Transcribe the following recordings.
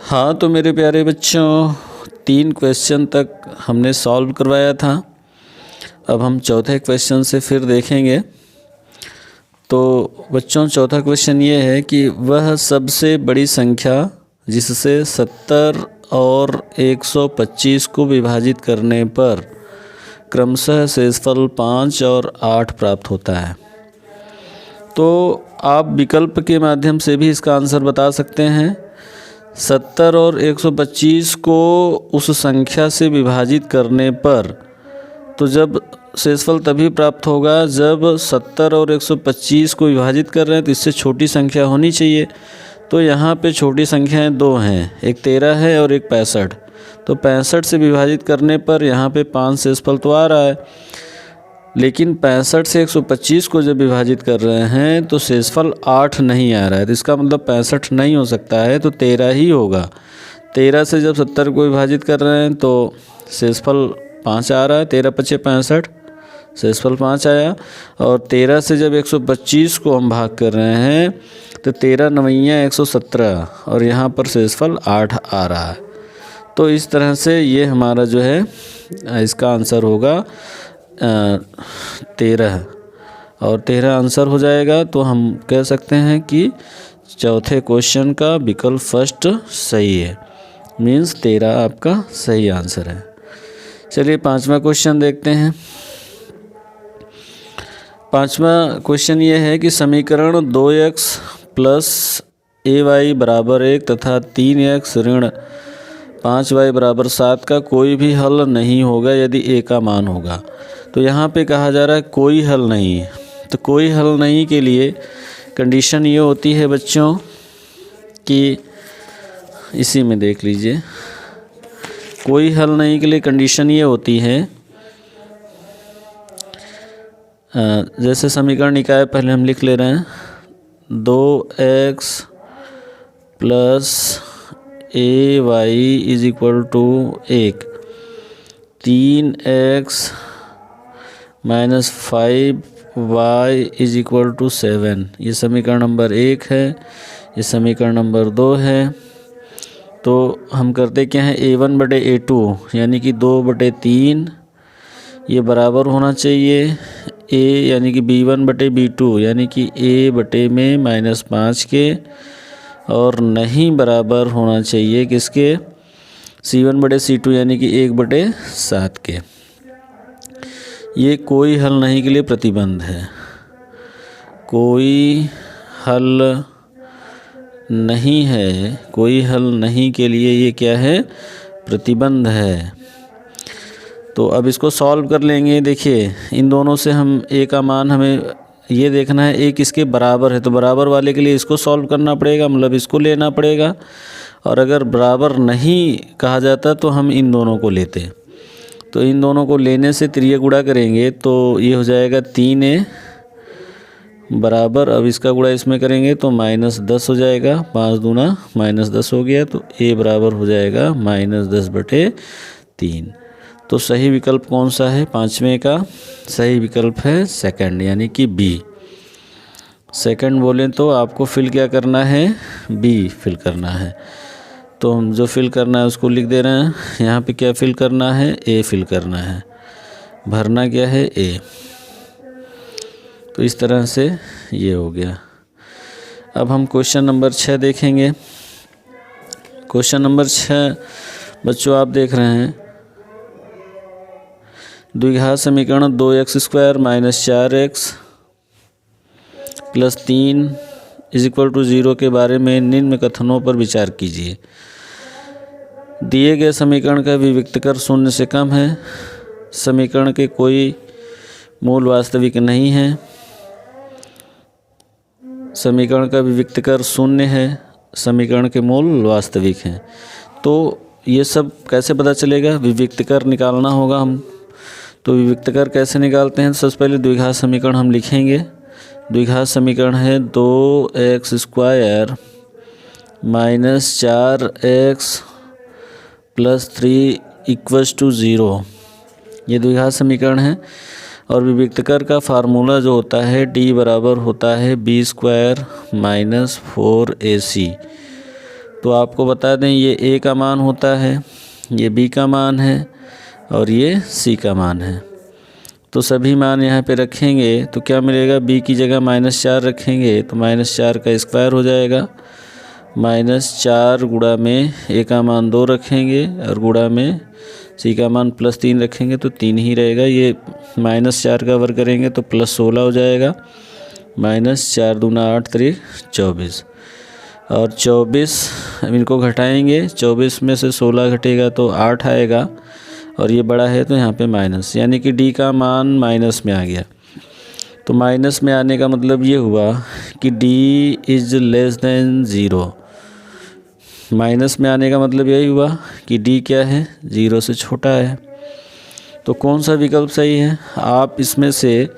हाँ, तो मेरे प्यारे बच्चों 3 क्वेश्चन तक हमने सॉल्व करवाया था। अब हम चौथे क्वेश्चन से फिर देखेंगे। तो बच्चों चौथा क्वेश्चन ये है कि वह सबसे बड़ी संख्या जिससे 70 और 125 को विभाजित करने पर क्रमशः शेषफल 5 और 8 प्राप्त होता है। तो आप विकल्प के माध्यम से भी इसका आंसर बता सकते हैं। 70 और 125 को उस संख्या से विभाजित करने पर तो जब शेषफल तभी प्राप्त होगा जब 70 और 125 को विभाजित कर रहे हैं तो इससे छोटी संख्या होनी चाहिए। तो यहाँ पे छोटी संख्याएं 2 हैं, एक 13 है और एक 65। तो 65 से विभाजित करने पर यहाँ पे 5 शेषफल तो आ रहा है, लेकिन 65 से 125 को जब विभाजित कर रहे हैं तो शेषफल 8 नहीं आ रहा है। तो इसका मतलब 65 नहीं हो सकता है, तो 13 ही होगा। 13 से जब 70 को विभाजित कर रहे हैं तो शेषफल 5 आ रहा है। 13 पचे 65, शेषफल 5 आया। और 13 से जब 125 को हम भाग कर रहे हैं तो 13 नवैया 117 और यहाँ पर शेषफल 8 आ रहा है। तो इस तरह से ये हमारा जो है इसका आंसर होगा 13 और 13 आंसर हो जाएगा। तो हम कह सकते हैं कि चौथे क्वेश्चन का विकल्प फर्स्ट सही है, मीन्स 13 आपका सही आंसर है। चलिए 5वां क्वेश्चन देखते हैं। 5वां क्वेश्चन ये है कि समीकरण 2x प्लस ay बराबर 1 तथा 3x ऋण 5y बराबर 7 का कोई भी हल नहीं होगा यदि a का मान होगा। तो यहाँ पे कहा जा रहा है कोई हल नहीं है। तो कोई हल नहीं के लिए कंडीशन ये होती है बच्चों कि इसी में देख लीजिए, कोई हल नहीं के लिए कंडीशन ये होती है, जैसे समीकरण निकाय पहले हम लिख ले रहे हैं, 2x plus ay is equal to 1, 3x minus 5y is equal to 7। ये समीकरण नंबर 1 है, ये समीकरण नंबर 2 है। तो हम करते क्या हैं, a1 बटे a2 यानी कि 2/3 ये बराबर होना चाहिए a यानी कि b1 बटे b2 यानी कि a बटे में -5 के, और नहीं बराबर होना चाहिए किसके, c1 बटे c2 यानी कि 1/7 के। ये कोई हल नहीं के लिए प्रतिबंध है। कोई हल नहीं है, कोई हल नहीं के लिए ये क्या है, प्रतिबंध है। तो अब इसको सॉल्व कर लेंगे। देखिए इन दोनों से हम a का मान हमें ये देखना है a किसके बराबर है, तो बराबर वाले के लिए इसको सॉल्व करना पड़ेगा, मतलब इसको लेना पड़ेगा। और अगर बराबर नहीं कहा जाता तो हम इन दोनों को लेते। तो इन दोनों को लेने से त्रिय गुणा करेंगे तो ये हो जाएगा 3a बराबर, अब इसका गुणा इसमें करेंगे तो -10 हो जाएगा, 5 दूना -10 हो गया। तो a बराबर हो जाएगा -10/3। तो सही विकल्प कौन सा है, 5वें का सही विकल्प है सेकंड यानी कि बी। सेकंड बोलें तो आपको फिल क्या करना है, बी फिल करना है। तो हम जो फिल करना है उसको लिख दे रहे हैं। यहाँ पे क्या फिल करना है, ए फिल करना है, भरना क्या है ए। तो इस तरह से ये हो गया। अब हम क्वेश्चन नंबर 6 देखेंगे। क्वेश्चन नंबर 6 बच्चों आप देख रहे हैं, द्विघात समीकरण 2x² minus 4x plus 3 is equal to 0 के बारे में निम्न कथनों पर विचार कीजिए। दिए गए समीकरण का विविक्तकर 0 से कम है, समीकरण के कोई मूल वास्तविक नहीं है, समीकरण का विविक्तकर 0 है, समीकरण के मूल वास्तविक हैं। तो ये सब कैसे पता चलेगा, विविक्तकर निकालना होगा हम। तो विविक्तकर कैसे निकालते हैं, सबसे पहले द्विघात समीकरण हम लिखेंगे। द्विघात समीकरण है 2x² minus 4x plus 3 equals to 0। ये द्विघात समीकरण है। और विविक्तकर का फार्मूला जो होता है d बराबर होता है b² माइनस 4ac तो आपको बता दें ये ए का मान होता है, ये बी का मान है और ये सी का मान है। तो सभी मान यहाँ पे रखेंगे तो क्या मिलेगा, बी की जगह -4 रखेंगे तो -4 का स्क्वायर हो जाएगा, -4 गुणा में ए का मान 2 रखेंगे और गुणा में सी का मान +3 रखेंगे तो 3 ही रहेगा। ये -4 का वर्ग करेंगे तो +16 हो जाएगा, -4 दूना 8 3 24 और 24 इनको घटाएंगे, 24 में से 16 घटेगा तो 8 आएगा और ये बड़ा है तो यहाँ पे माइनस, यानी कि डी का मान माइनस में आ गया। तो माइनस में आने का मतलब ये हुआ कि D is less than 0। Minus में आने का मतलब यही हुआ कि डी क्या है, 0 से छोटा है। तो कौन सा विकल्प सही है, आप इसमें से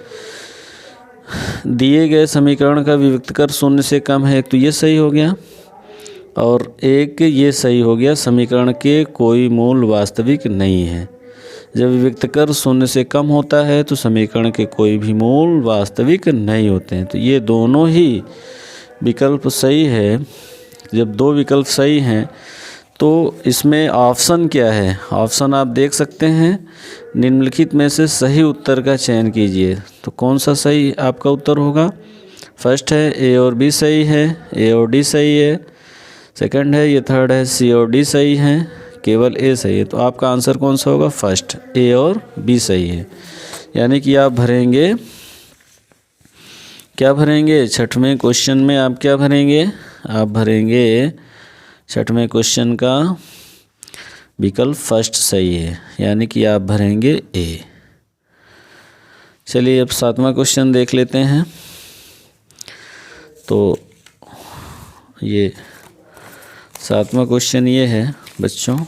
दिए गए समीकरण का विविक्तकर 0 से कम है, एक तो ये सही हो गया और एक ये सही हो गया, समीकरण के कोई मूल वास्तविक नहीं है। जब विविक्तकर 0 से कम होता है तो समीकरण के कोई भी मूल वास्तविक नहीं होते हैं। तो ये दोनों ही विकल्प सही है। जब दो विकल्प सही हैं तो इसमें ऑप्शन क्या है, ऑप्शन आप देख सकते हैं, निम्नलिखित में से सही उत्तर का चयन कीजिए। तो कौन सा सही आपका उत्तर होगा, फर्स्ट है ए और बी सही है, ए और डी सही है, सेकंड है ये, थर्ड है सी और डी सही है, केवल ए सही है। तो आपका आंसर कौन सा होगा, फर्स्ट ए और बी सही है। यानी कि आप भरेंगे, क्या भरेंगे, छठवें क्वेश्चन में आप क्या भरेंगे, आप भरेंगे छठवें क्वेश्चन का विकल्प फर्स्ट सही है, यानी कि आप भरेंगे ए। चलिए अब 7वां क्वेश्चन देख लेते हैं। तो ये 7वां क्वेश्चन ये है बच्चों,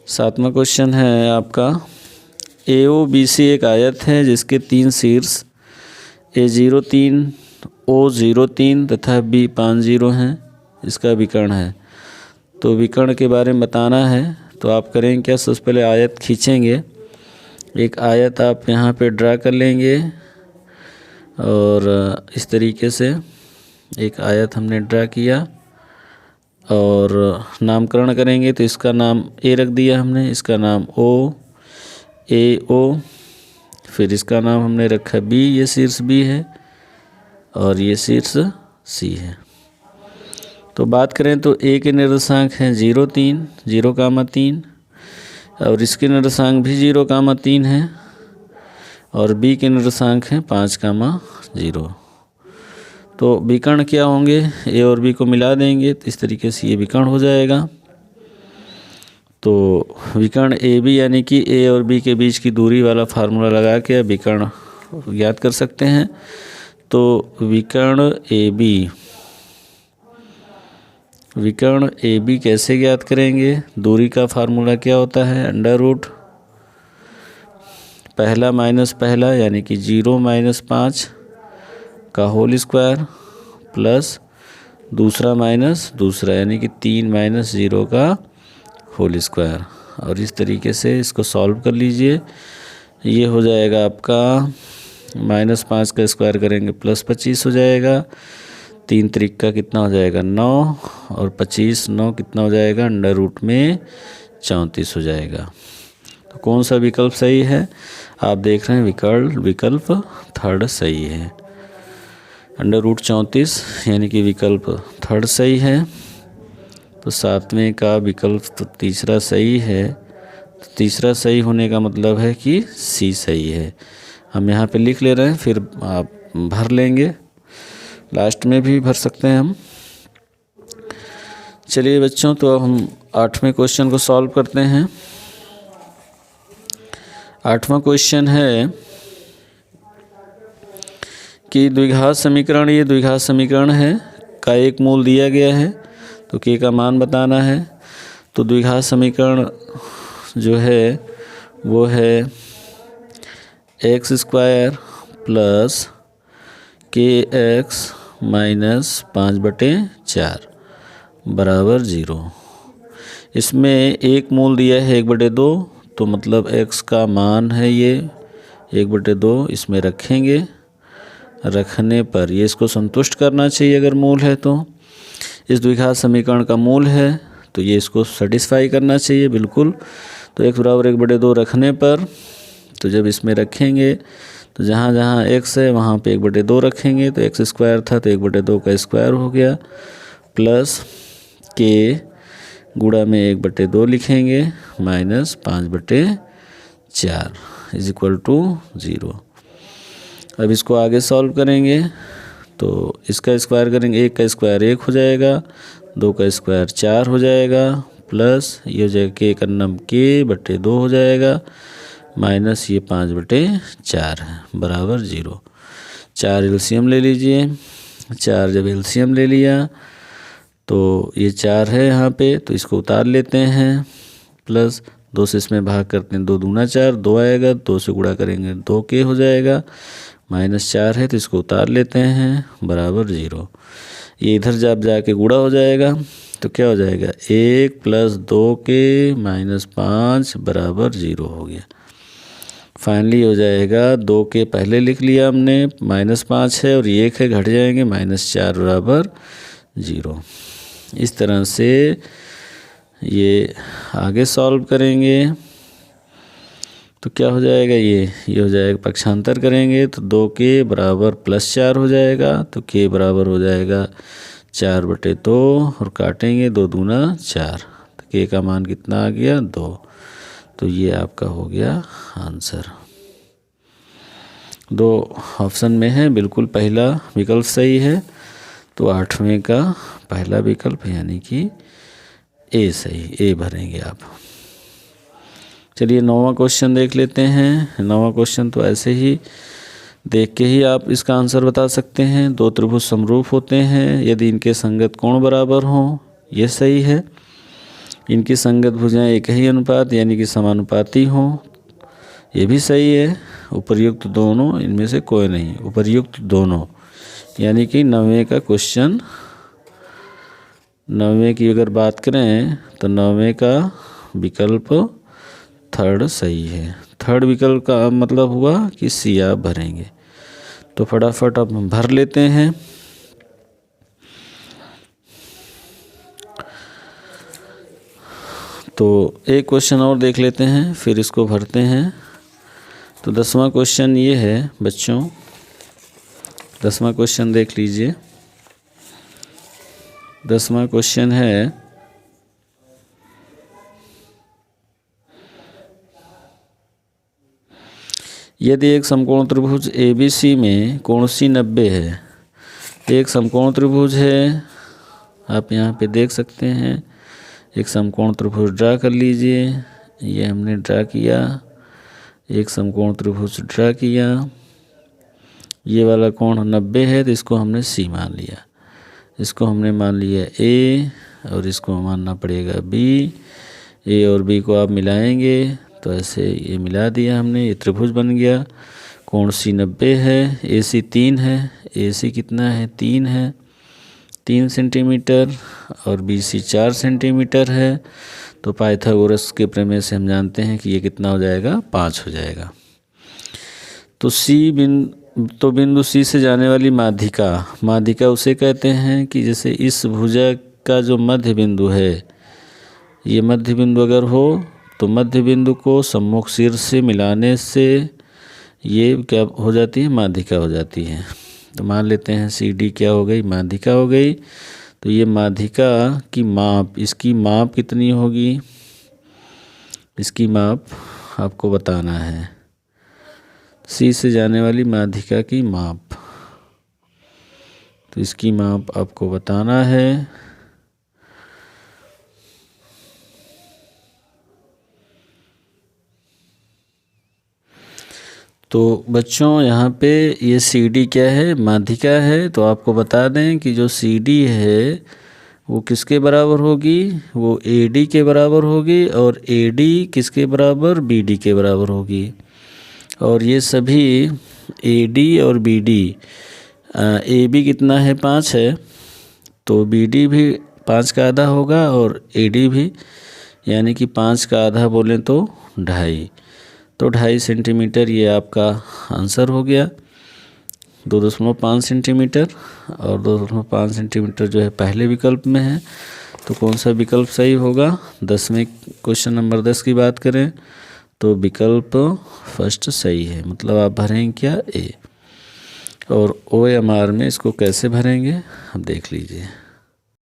सातवां क्वेश्चन है आपका, AOBC एक आयत है जिसके 3 शीर्ष A0 3, O0 3 तथा B5 0 हैं, इसका विकर्ण है। तो विकर्ण के बारे में बताना है तो आप करेंगे क्या, सबसे पहले आयत खींचेंगे, एक आयत आप यहाँ पे ड्रा कर लेंगे और इस तरीके से एक आयत हमने ड्रा किया और नामकरण करेंगे। तो इसका नाम ए रख दिया हमने, इसका नाम ओ, AO, फिर इसका नाम हमने रखा बी, ये शीर्ष बी है और ये शीर्ष सी है। तो बात करें तो ए के निर्देशांक हैं 0 3 0,3 और इसके निर्देशांक भी 0,3 है और बी के निर्देशांक हैं 5,0। तो विकर्ण क्या होंगे, ए और बी को मिला देंगे तो इस तरीके से ये विकर्ण हो जाएगा। तो विकर्ण ए बी यानी कि ए और बी के बीच की दूरी वाला फार्मूला लगा के विकर्ण ज्ञात कर सकते हैं। तो विकर्ण ए बी कैसे ज्ञात करेंगे, दूरी का फार्मूला क्या होता है, अंडर रूट पहला माइनस पहला यानी कि 0 - 5 का होल स्क्वायर प्लस दूसरा माइनस दूसरा यानी कि 3 - 0 का होल स्क्वायर। और इस तरीके से इसको सॉल्व कर लीजिए, ये हो जाएगा आपका -5 का स्क्वायर करेंगे +25 हो जाएगा, 3 त्रिक का कितना हो जाएगा 9 और 25 9 कितना हो जाएगा अंडर रूट में 34 हो जाएगा। तो कौन सा विकल्प सही है, आप देख रहे हैं विकल्प थर्ड सही है, अंडर रूट 34 यानी कि विकल्प थर्ड सही है। तो 7वें का विकल्प तो तीसरा सही है, तो तीसरा सही होने का मतलब है कि सी सही है। हम यहाँ पे लिख ले रहे हैं, फिर आप भर लेंगे, लास्ट में भी भर सकते हैं हम। चलिए बच्चों, तो अब हम 8वें क्वेश्चन को सॉल्व करते हैं। 8वां क्वेश्चन है कि द्विघात समीकरण, ये द्विघात समीकरण है का एक मूल दिया गया है तो के का मान बताना है। तो द्विघात समीकरण जो है वो है x² + kx - 5/4 बराबर 0। इसमें एक मूल दिया है 1/2, तो मतलब x का मान है ये 1/2, इसमें रखेंगे रखने पर, ये इसको संतुष्ट करना चाहिए अगर मूल है तो। इस द्विघात समीकरण का मूल है तो ये इसको सेटिस्फाई करना चाहिए बिल्कुल। तो x बराबर 1/2 रखने पर, तो जब इसमें रखेंगे तो जहाँ जहाँ x है वहाँ पे 1/2 रखेंगे, तो x² था तो 1/2 का स्क्वायर हो गया, प्लस k गुणा में 1/2 लिखेंगे माइनस 5/4 इज इक्वल टू 0। अब इसको आगे सॉल्व करेंगे तो इसका स्क्वायर करेंगे, 1 का स्क्वायर 1 हो जाएगा, 2 का स्क्वायर 4 हो जाएगा, प्लस ये हो जाएगा k का नम k/2 हो जाएगा, माइनस ये 5/4 है बराबर 0। 4 एलसीएम ले लीजिए। 4 जब एलसीएम ले लिया तो ये 4 है यहाँ पे, तो इसको उतार लेते हैं, प्लस 2 से इसमें भाग करते हैं, 2 दूना 4, 2 आएगा, 2 से गुणा करेंगे 2k हो जाएगा, माइनस 4 है तो इसको उतार लेते हैं बराबर 0। ये इधर जब जाके गुणा हो जाएगा तो क्या हो जाएगा, 1 + 2k - 5 बराबर 0 हो गया। फाइनली हो जाएगा 2k पहले लिख लिया हमने, -5 है और ये 1 है, घट जाएंगे, -4 बराबर 0। इस तरह से ये आगे सॉल्व करेंगे तो क्या हो जाएगा, ये हो जाएगा, पक्षांतर करेंगे तो 2k बराबर +4 हो जाएगा, तो k बराबर हो जाएगा 4/2 और काटेंगे 2 दूना 4, तो k का मान कितना आ गया 2। तो ये आपका हो गया आंसर। 2 ऑप्शन में है, बिल्कुल पहला विकल्प सही है, तो 8वें का पहला विकल्प यानी कि ए सही, ए भरेंगे आप। चलिए 9वां क्वेश्चन देख लेते हैं। 9वां क्वेश्चन तो ऐसे ही देख के ही आप इसका आंसर बता सकते हैं। 2 त्रिभुज समरूप होते हैं यदि इनके संगत कोण बराबर हों, ये सही है। इनकी संगत भुजाएं एक ही अनुपात यानी कि समानुपाती हों, ये भी सही है। उपर्युक्त दोनों, इनमें से कोई नहीं, उपर्युक्त दोनों, यानी कि 9वें का क्वेश्चन, 9वें की अगर बात करें तो 9वें का विकल्प थर्ड सही है। थर्ड विकल्प का मतलब हुआ कि सी आप भरेंगे। तो फटाफट अब हम भर लेते हैं। तो एक क्वेश्चन और देख लेते हैं फिर इसको भरते हैं। तो 10वां क्वेश्चन ये है बच्चों, 10वां क्वेश्चन देख लीजिए। 10वां क्वेश्चन है, यदि एक समकोण त्रिभुज ABC में कोण C 90 है। एक समकोण त्रिभुज है, आप यहाँ पे देख सकते हैं। एक समकोण त्रिभुज ड्रा कर लीजिए, ये हमने ड्रा किया, एक समकोण त्रिभुज ड्रा किया। ये वाला कोण 90 है तो इसको हमने C मान लिया, इसको हमने मान लिया A और इसको मानना पड़ेगा B। A और B को आप मिलाएंगे तो ऐसे ये मिला दिया हमने, ये त्रिभुज बन गया। कोण C 90 है, AC 3 है, AC कितना है 3 है, 3 सेंटीमीटर, और BC 4 सेंटीमीटर है। तो पाइथागोरस के प्रमेय से हम जानते हैं कि ये कितना हो जाएगा, 5 हो जाएगा। तो बिंदु C से जाने वाली माध्यिका, माध्यिका उसे कहते हैं कि जैसे इस भुजा का जो मध्य बिंदु है, ये मध्य बिंदु अगर हो तो मध्य बिंदु को सम्मुख शीर्ष से मिलाने से ये क्या हो जाती है, माध्यिका हो जाती है। तो मान लेते हैं CD क्या हो गई, माध्यिका हो गई। तो ये माध्यिका की माप, इसकी माप कितनी होगी, इसकी माप आपको बताना है। C से जाने वाली माध्यिका की माप, तो इसकी माप आपको बताना है। तो बच्चों यहाँ पे ये CD क्या है, माध्यिका है। तो आपको बता दें कि जो CD है वो किसके बराबर होगी, वो AD के बराबर होगी, और AD किसके बराबर, BD के बराबर होगी। और ये सभी AD और BD, AB कितना है 5 है, तो BD भी 5 का आधा होगा और AD भी, यानी कि 5 का आधा बोलें तो 2.5, तो 2.5 सेंटीमीटर ये आपका आंसर हो गया। 2.5 सेंटीमीटर, और 2.5 सेंटीमीटर जो है पहले विकल्प में है। तो कौन सा विकल्प सही होगा? 10वें क्वेश्चन नंबर 10 की बात करें तो विकल्प फर्स्ट सही है। मतलब आप भरेंगे क्या? ए। और OMR में इसको कैसे भरेंगे अब देख लीजिए।